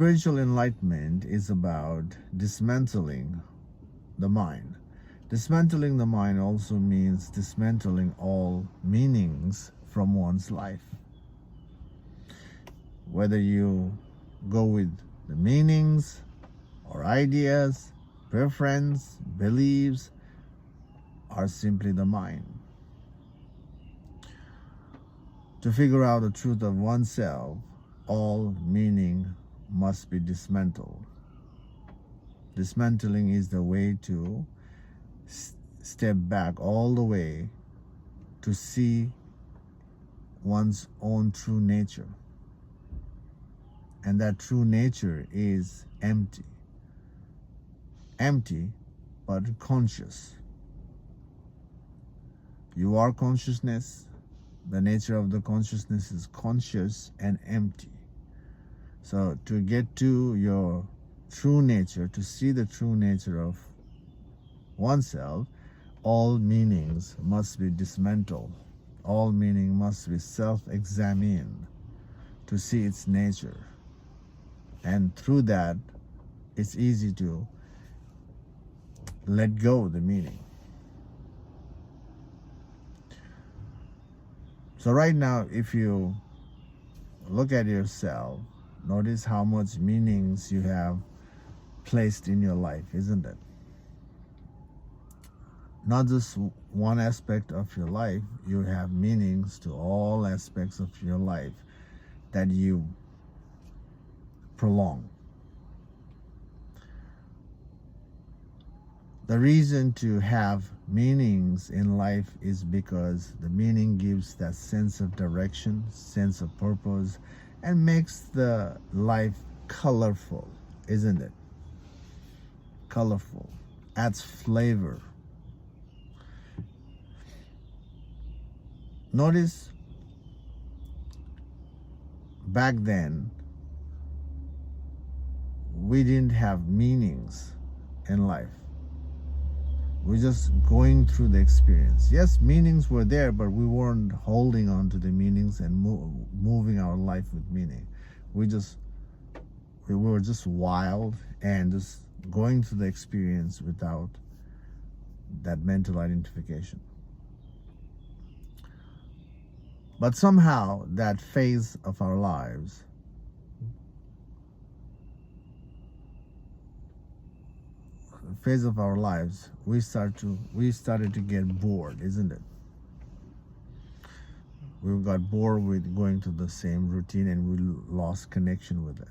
Spiritual enlightenment is about dismantling the mind. Dismantling the mind also means dismantling all meanings from one's life. Whether you go with the meanings or ideas, preference, beliefs, or simply the mind. To figure out the truth of oneself, all meaning must be dismantled. Dismantling is the way to step back all the way to see one's own true nature. And that true nature is empty. Empty, but conscious. You are consciousness. The nature of the consciousness is conscious and empty. So to get to your true nature, to see the true nature of oneself, all meanings must be dismantled. All meaning must be self-examined to see its nature. And through that, it's easy to let go of the meaning. So right now, if you look at yourself, notice how much meanings you have placed in your life, isn't it? Not just one aspect of your life, you have meanings to all aspects of your life that you prolong. The reason to have meanings in life is because the meaning gives that sense of direction, sense of purpose, and makes the life colorful, isn't it? Colorful, adds flavor. Notice back then, we didn't have meanings in life. We're just going through the experience. Yes, meanings were there, but we weren't holding on to the meanings and moving our life with meaning. We were just wild and just going through the experience without that mental identification. But somehow that phase of our lives we started to get bored, isn't it? We got bored with going to the same routine and we lost connection with it.